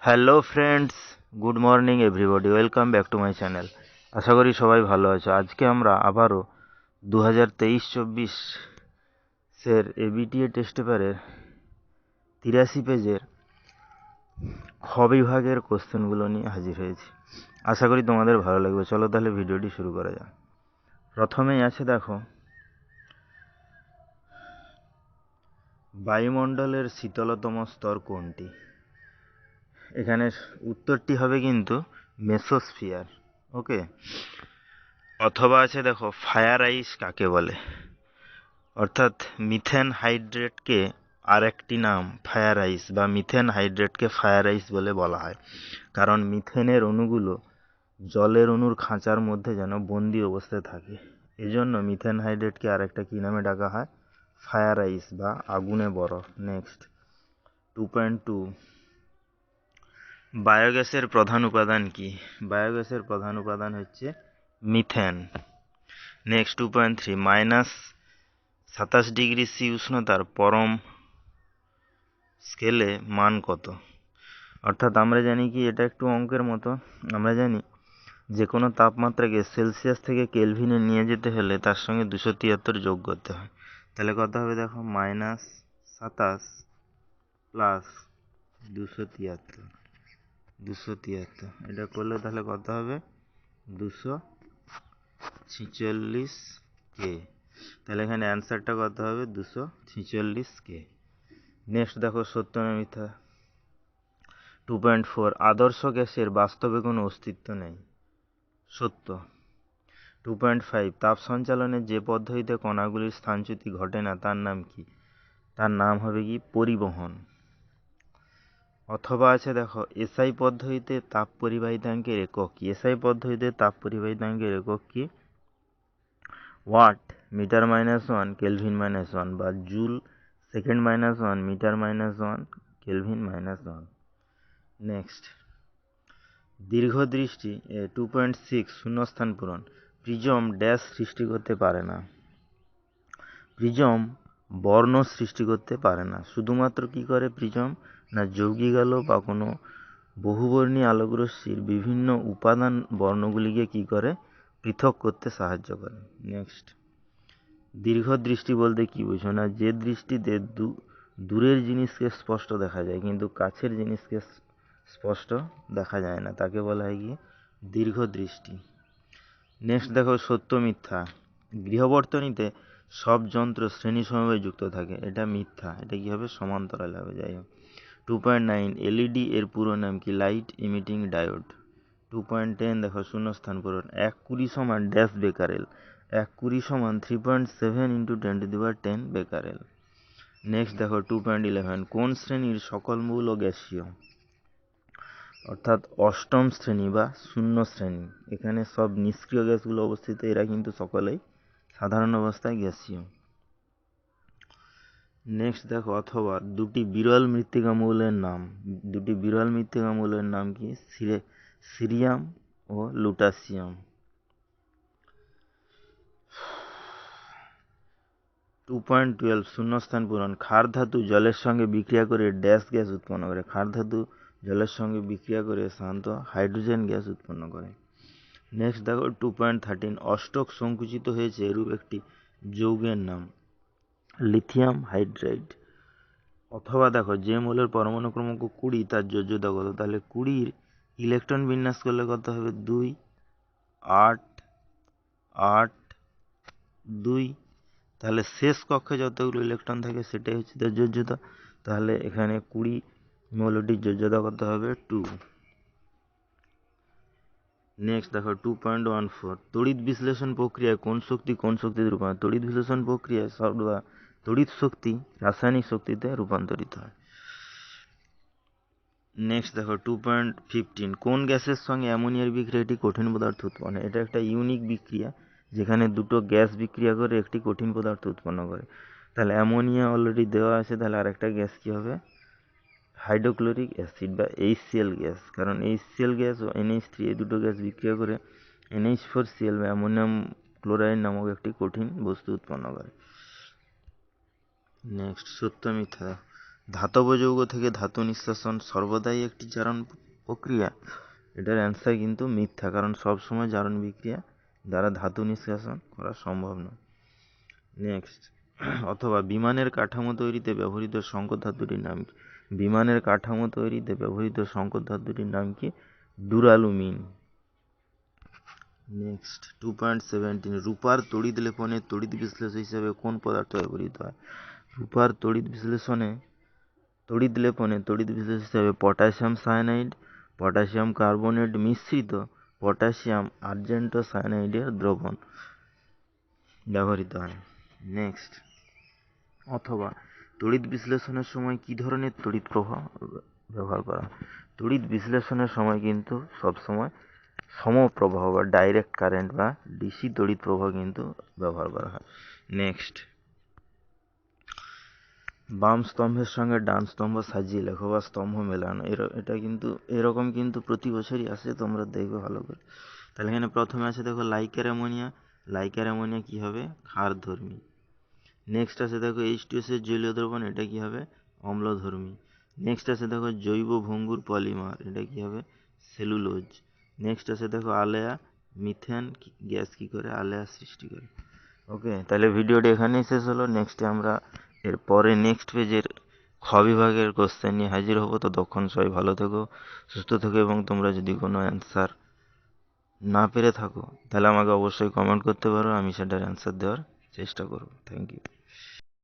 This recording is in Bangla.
Hello friends, good morning everybody, welcome back to my channel. আশা করি সবাই ভালো আছো। আজকে আমরা আবারও 2023-24 এবিটিএ টেস্ট পেপারের 83 পেজের খ বিভাগের কোশ্চেনগুলো নিয়ে হাজির হয়েছি। আশা করি তোমাদের ভালো লাগবে। চলো তাহলে ভিডিওটি শুরু করা যাক। প্রথমেই আছে, দেখো, বায়ুমণ্ডলের শীতলতম স্তর কোনটি? এখানে উত্তরটি হবে কিন্তু মেসোস্ফিয়ার। ওকে। অথবা আছে, দেখো, ফায়ার আইস কাকে বলে? অর্থাৎ মিথেন হাইড্রেটকে আর একটি নাম ফায়ার আইস, বা মিথেন হাইড্রেটকে ফায়ার আইস বলে বলা হয়, কারণ মিথেনের অণুগুলো জলের অণুর খাঁচার মধ্যে যেন বন্দি অবস্থায় থাকে। এজন্য মিথেন হাইড্রেটকে আর একটা কী নামে ডাকা হয়? ফায়ার আইস বা আগুনে বরফ। নেক্সট 2.2, বায়োগ্যাসের প্রধান উপাদান কি? বায়োগ্যাসের প্রধান উপাদান হচ্ছে মিথেন। নেক্সট 2.3, -27°C উষ্ণতার পরম স্কেলে মান কত? অর্থাৎ আমরা জানি কি, এটা একটু অঙ্কের মতো। আমরা জানি যে কোনো তাপমাত্রাকে সেলসিয়াস থেকে কেলভিনে নিয়ে যেতে হলে তার সঙ্গে 273 যোগ করতে হয়। তাহলে কত হবে? দেখো, -27 প্লাস 273, এটা করলে তাহলে কত হবে? 246K। তাহলে এখানে অ্যান্সারটা কত হবে? 246K। নেক্সট দেখো, সত্য না মিথ্যা? 2.4, আদর্শ গ্যাসের বাস্তবে কোনো অস্তিত্ব নেই। সত্য। 2.5, তাপ সঞ্চালনের যে পদ্ধতিতে কণাগুলির স্থানচ্যুতি ঘটে না তার নাম কি? তার নাম হবে কি? পরিবহন। অথবা আছে, দেখো, এসআই পদ্ধতিতে তাপ পরিবাহিতাঙ্কের একক কি? এসআই পদ্ধতিতে তাপ পরিবাহিতাঙ্কের একক কি? ওয়াট, মিটার -1, কেলভিন -1, বা joule, second -1, metre -1, kelvin -1। Next, দীর্ঘদৃষ্টি 2.6, শূন্যস্থান পূরণ। প্রিজম ড্যাশ সৃষ্টি করতে পারে না? প্রিজম বর্ণ সৃষ্টি করতে পারে না। শুধুমাত্র কি করে প্রিজম? না যৌগিক আলো বা কোনো বহুবর্ণী আলোকরশ্মির বিভিন্ন উপাদান বর্ণগুলিকে কি করে? পৃথক করতে সাহায্য করে। নেক্সট, দীর্ঘদৃষ্টি বলতে কি বোঝো? না যে দৃষ্টিতে দূরের জিনিসকে স্পষ্ট দেখা যায় কিন্তু কাছের জিনিসকে স্পষ্ট দেখা যায় না, তাকে বলা হয় কি? দীর্ঘদৃষ্টি। নেক্সট দেখো, সত্য মিথ্যা? গৃহবর্তনীতে সব যন্ত্র শ্রেণী সমভাবে যুক্ত থাকে, এটা মিথ্যা। এটা কি হবে? সমান্তরাল হবে। যাই হোক। 2.9, এলইডি এর পুরো নাম কি? Light emitting diode. 2.10, দেখো, শূন্যস্থান পূরণ। 1 কুড়ি সমান ড্যাশ বেকারেল। 1 কুড়ি সমান 3.7 × 10⁻10 বেকারেল। নেক্সট দেখো, 2.11, কোন শ্রেণীর সকল মৌল গ্যাসীয়? অর্থাৎ অষ্টম শ্রেণী বা শূন্য শ্রেণী। এখানে সব নিষ্ক্রিয় গ্যাসগুলো অবস্থিত, এরা কিন্তু সকলেই সাধারণ অবস্থায় গ্যাসীয়। নেক্সট দেখো, অথবা দুটি বিরল মৃত্তিকা মৌলের নাম। দুটি বিরল মৃত্তিকা মৌলের নাম কি? সিরিয়াম ও লুটাসিয়াম। 2.12, শূন্যস্থান পূরণ। ক্ষার ধাতু জলের সঙ্গে বিক্রিয়া করে ড্যাশ গ্যাস উৎপন্ন করে? ক্ষার ধাতু জলের সঙ্গে বিক্রিয়া করে সাধারণত হাইড্রোজেন গ্যাস উৎপন্ন করে। নেক্সট দেখো, 2.13, অষ্টক সংকুচিত হয়েছে এরূপ একটি যৌগের নাম? Lithium hydride. অথবা দেখো, যে মৌলের পরমাণু ক্রমাঙ্ক 20 তার যোজ্যতা কত? তাহলে 20 ইলেকট্রন বিন্যাস করলে কত হবে? 2, 8, 8, 2। তাহলে শেষ কক্ষে যতগুলো ইলেকট্রন থাকে সেটাই হচ্ছে তার যোজ্যতা। তাহলে এখানে 20 মৌলটির যোজ্যতা কত হবে? 2। নেক্সট দেখো, 2.14, তড়িৎ বিশ্লেষণ প্রক্রিয়ায় কোন শক্তি কোন শক্তিতে রূপান্তরিত? তড়িৎ বিশ্লেষণ প্রক্রিয়ায় সর্বদা তড়িৎ শক্তি রাসায়নিক শক্তিতে রূপান্তরিত হয়। নেক্সট দেখো, 2.15, কোন গ্যাসের সঙ্গে অ্যামোনিয়ার বিক্রিয়া একটি কঠিন পদার্থ উৎপন্ন? এটা একটা ইউনিক বিক্রিয়া, যেখানে দুটো গ্যাস বিক্রিয়া করে একটি কঠিন পদার্থ উৎপন্ন করে। তাহলে অ্যামোনিয়া অলরেডি দেওয়া আছে, তাহলে আরেকটা গ্যাস কি হবে? হাইড্রোক্লোরিক অ্যাসিড বা HCl গ্যাস। কারণ HCl গ্যাস ও NH3 এই দুটো গ্যাস বিক্রিয়া করে NH4Cl বা অ্যামোনিয়াম ক্লোরাইড নামক একটি কঠিন বস্তু উৎপন্ন করে। নেক্সট, সত্য মিথ্যা? ধাতব যৌগ থেকে ধাতু নিষ্কাশন সর্বদাই একটি জারণ প্রক্রিয়া। এটার অ্যান্সার কিন্তু মিথ্যা, কারণ সবসময় জারণ বিক্রিয়া দ্বারা ধাতু নিষ্কাশন করা সম্ভব নয়। নেক্সট, অথবা বিমানের কাঠামো তৈরিতে ব্যবহৃত সংকর ধাতুটির নাম কি? বিমানের কাঠামো তৈরিতে ব্যবহৃত সংকর ধাতুটির নাম কি? ডুরালুমিন। নেক্সট 2.17, রূপার তড়িৎ লেপনের তড়িৎ বিশ্লেষক হিসেবে কোন পদার্থ ব্যবহৃত হয়? রূপার তড়িৎ লেপনে তড়িৎ বিশ্লেষক হিসেবে পটাশিয়াম সায়ানাইড, পটাশিয়াম কার্বনেট মিশ্রিত পটাশিয়াম আর্জেন্টো সায়ানাইডের দ্রবণ ব্যবহৃত হয়। নেক্সট, অথবা তড়িৎ বিশ্লেষণের সময় কি ধরনের তড়িৎ প্রবাহ ব্যবহার করা হয়? তড়িৎ বিশ্লেষণের সময় কিন্তু সবসময় সমপ্রবাহ বা ডাইরেক্ট কারেন্ট বা ডিসি তড়িৎ প্রবাহ কিন্তু ব্যবহার করা হয়। নেক্সট, বাম স্তম্ভের সঙ্গে ডান স্তম্ভ সাজিয়ে লেখো বা স্তম্ভ মেলানো, এটা কিন্তু এরকম কিন্তু প্রতি বছরই আসে, তোমরা দেখবে ভালো করে। তাহলে এখানে প্রথমে আছে দেখো লাইকার অ্যামোনিয়া। লাইকার অ্যামোনিয়া কী হবে? ক্ষারধর্মী। নেক্সট আছে দেখো H2S এর জলীয় দ্রবণ, এটা কি হবে? অম্লধর্মী। নেক্সট আছে দেখো জৈব ভঙ্গুর পলিমার, এটা কি হবে? সেলুলোজ। নেক্সট আছে দেখো আলেয়া, মিথেন গ্যাস কি করে? আলেয়া সৃষ্টি করে। ওকে, তাহলে ভিডিওটি এখানেই শেষ হলো। নেক্সটে আমরা এরপরে নেক্সট পেজের খ বিভাগের কোশ্চেন নিয়ে হাজির হবো। ততক্ষণ সবাই ভালো থেকো, সুস্থ থেকো, এবং তোমরা যদি কোনো অ্যান্সার না পেরে থাকো তাহলে আমাকে অবশ্যই কমেন্ট করতে পারো, আমি সেটার অ্যান্সার দেওয়ার চেষ্টা করব। Thank you.